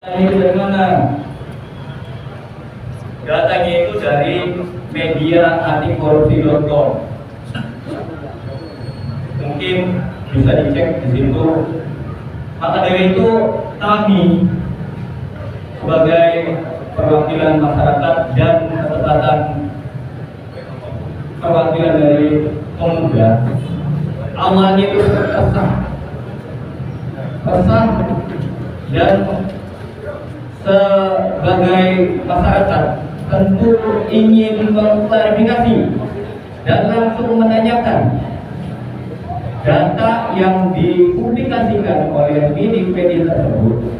Ini dari mana? Datanya itu dari media antikorupsi.com. Mungkin bisa dicek di situ. Maka dari itu kami sebagai perwakilan masyarakat dan kesempatan perwakilan dari pemuda, awalnya itu resah dan sebagai masyarakat tentu ingin mengklarifikasi dan langsung menanyakan data yang dipublikasikan oleh media tersebut,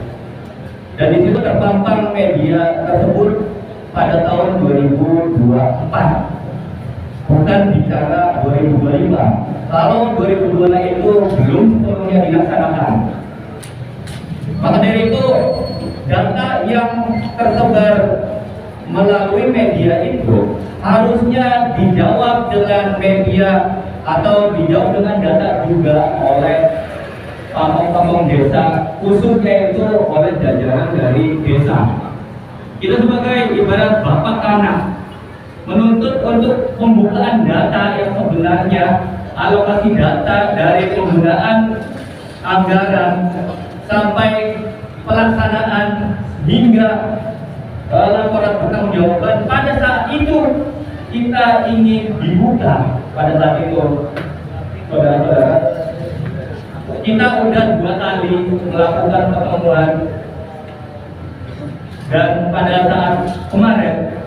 dan di situ terpampang media tersebut pada tahun 2024, bukan bicara 2025. Kalau 2025 itu belum sepenuhnya dilaksanakan. Maka dari itu data yang tersebar melalui media itu harusnya dijawab dengan media atau dijawab dengan data juga oleh pamong-pamong desa, khususnya itu oleh jajaran dari desa. Kita sebagai ibarat bapak tanah menuntut untuk pembukaan data yang sebenarnya, alokasi data dari penggunaan anggaran sampai pelaksanaan hingga laporan pertanggungjawaban pada saat itu kita ingin dibuka. Pada saat itu, saudara-saudara, kita udah 2 kali melakukan pertemuan, dan pada saat kemarin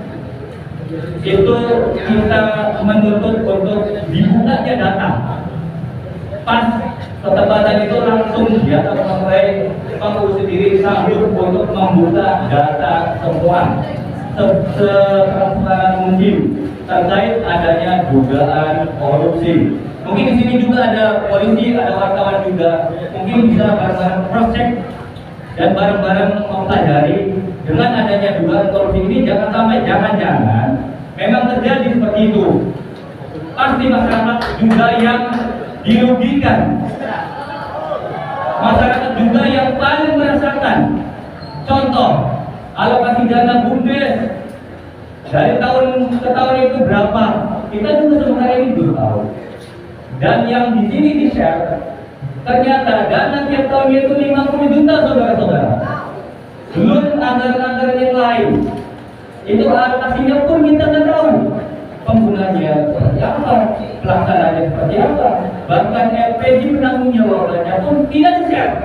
itu kita menuntut untuk dibukanya data. Pas ketepatan itu langsung dia mulai pengurusi sendiri sanggup untuk membuka data semua setransparan mungkin terkait adanya dugaan korupsi. Mungkin di sini juga ada polisi, ada wartawan juga, mungkin bisa bareng-bareng cross check dan bareng-bareng mempelajari dengan adanya dugaan korupsi ini. Jangan sampai jangan-jangan memang terjadi seperti itu. Pasti masyarakat juga yang dirugikan, masyarakat juga yang paling merasakan. Contoh, alokasi dana BUMDes dari tahun ke tahun itu berapa? Kita juga sebenarnya ini belum tahu. Dan yang di sini di-share, ternyata dana tiap tahunnya itu 50 juta, saudara-saudara. Belum anggaran-anggaran yang lain. Itu alokasinya pun kita nggak tahu. Penggunanya seperti apa, pelaksanaannya seperti apa, bahkan LPG penanggung jawabannya pun tidak di-share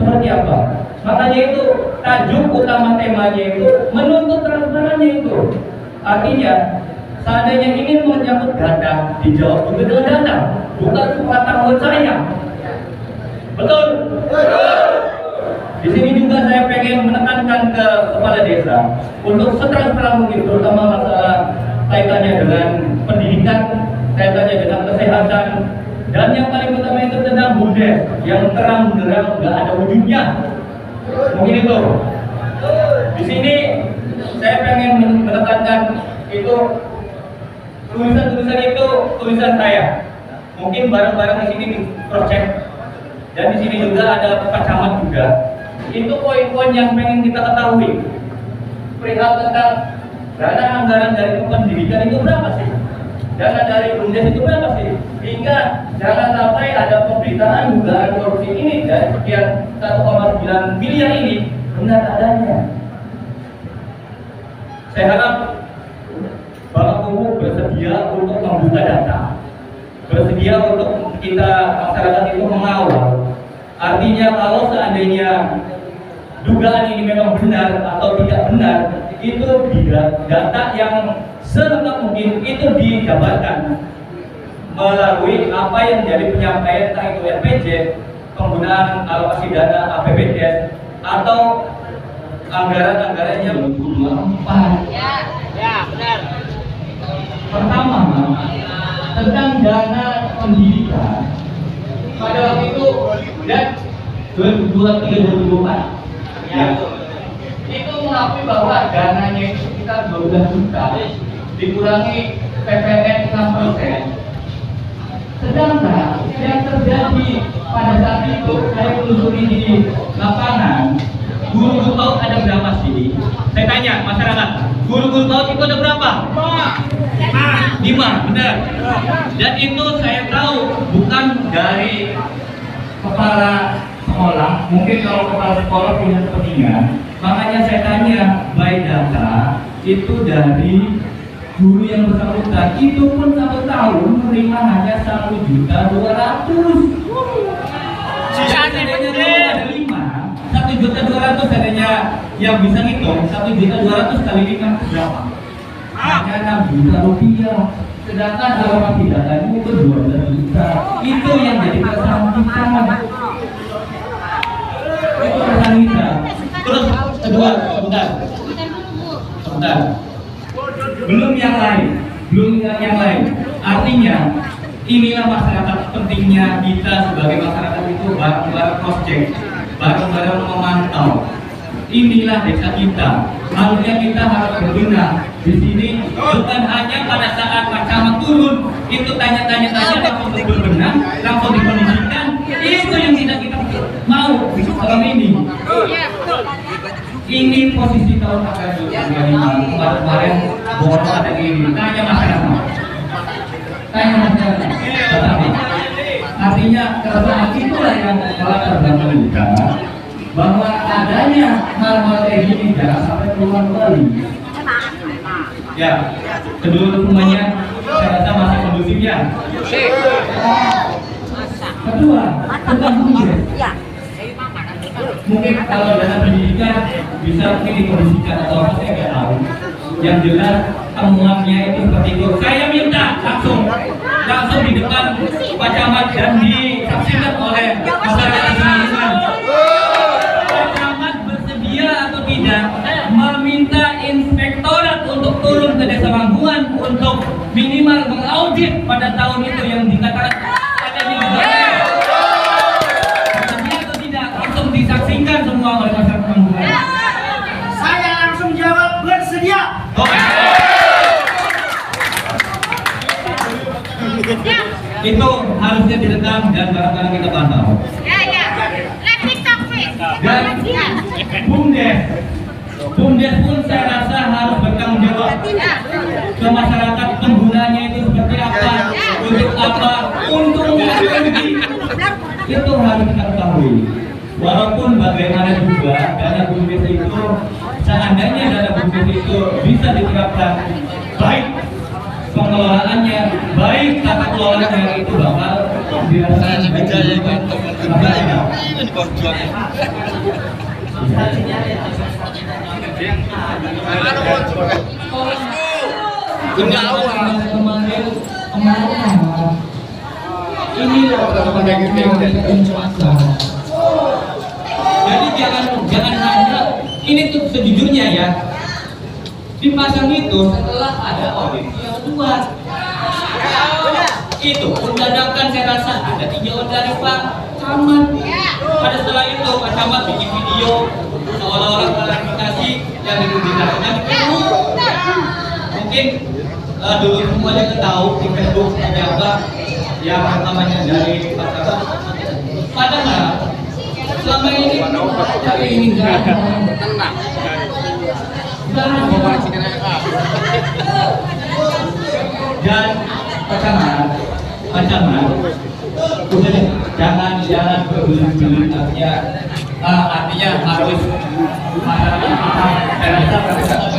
seperti apa. Makanya itu tajuk utama temanya itu menuntut transparannya itu. Artinya seandainya ingin menyangkut data, dijawab juga dengan data, bukan sepengetahuan saya. Betul? Di sini juga saya pengen menekankan ke kepala desa untuk setransparan mungkin, terutama masalah kaitannya dengan pendidikan, kaitannya dengan kesehatan, dan yang paling utama itu tentang BUMDes yang terang benderang nggak ada ujungnya. Mungkin itu. Di sini saya pengen menekankan itu tulisan-tulisan itu tulisan saya. Mungkin barang-barang di sini di cross check, dan di sini juga ada Pak Camat juga. Itu poin-poin yang pengen kita ketahui. Perihal tentang dana anggaran dari pendidikan itu berapa sih? Dana dari BUMDes itu berapa sih? Hingga jangan sampai ada pemberitaan dugaan korupsi ini dari sekian 1,9 miliar ini benar adanya. Saya harap Bapak Kubu bersedia untuk membuka data, bersedia untuk kita masyarakat itu mengawal. Artinya kalau seandainya dugaan ini memang benar atau tidak benar, itu data yang selengkap mungkin itu dijabarkan melalui apa yang menjadi penyampaian entah itu RPJ, penggunaan alokasi dana APBD atau anggaran-anggaran yang 2024. Ya, benar. Pertama, tentang dana pendidikan pada waktu itu dan 2023-2024. Ya. Itu mengakui bahwa dananya itu sekitar 12 juta dikurangi PPN 6%. Sedangkan yang terjadi pada saat itu saya telusuri di lapangan guru-guru PAUD ada berapa sih? Saya tanya masyarakat, guru-guru PAUD itu ada berapa? 5, benar. Dan itu saya tahu bukan dari kepala sekolah. Mungkin kalau kepala sekolah punya kepentingan, makanya saya tanya by data itu dari guru yang bersangkutan. Itu pun 1 tahun menerima hanya 1.200.000. Ada 1.200.000 adanya yang bisa ngitung 1.200.000 kali 5 berapa? Hanya 6 juta rupiah. Sedangkan kalau masih datanya itu 12 juta. Itu yang jadi keresahan kita. Itu keresahan kita. Terus kedua, sebentar. Belum yang lain. Artinya inilah masyarakat, pentingnya kita sebagai masyarakat itu bareng-bareng cross check, bareng-bareng memantau. Inilah desa kita. Harusnya kita harus berbenah di sini, bukan hanya pada saat Camat turun itu tanya-tanya langsung berbenah, langsung dikondisikan. Itu yang tidak kita mau selama ini. Ini posisi tahun akan kemarin boros ada ini. Tanya masyarakat. Artinya keresahan itulah yang melatar belakang kita, bahwa adanya hal-hal kayak gini jangan sampai keluar kembali. Ya, kedua semuanya saya rasa masih kondusif ya. Kedua, tentang budget. Mungkin kalau dalam pendidikan bisa mungkin dikondisikan atau apa saya nggak tahu. Yang jelas temuannya itu seperti itu. Saya minta langsung di depan Pak Camat dan disaksikan oleh masyarakat di sini. Pak Camat bersedia atau tidak meminta inspektorat untuk turun ke Desa Mangguan untuk minimal mengaudit pada tahun itu yang dikatakan ada di negara. Bersedia atau tidak langsung disaksikan semua oleh masyarakat Mangguan. Saya langsung jawab bersedia. Itu harusnya direkam dan barang-barang kita pantau. Dan BUMDes pun saya rasa harus bertanggung jawab ke masyarakat, penggunanya itu seperti apa, untuk apa, untungnya rugi. Itu harus kita ketahui. Walaupun bagaimana juga dana BUMDes itu, seandainya dana BUMDes itu bisa diterapkan baik pengelolaannya, baik tata kelolanya, itu bakal dirasakan jadi jangan hanya ini tuh sejujurnya ya, dipasang itu setelah ada audit yang luas. Itu pun dadakan saya rasa ada tinjauan dari Pak Camat. Pada setelah itu Pak Camat bikin video seolah-olah klarifikasi yang ditunjukkan dan itu mungkin dulu semuanya tahu di Facebook ada apa yang namanya dari Pak Camat. Padahal selama ini cari ini tenang. Dan Pak Camat, udah deh, jangan berbelit-belit, artinya harus masyarakat kita, saya rasa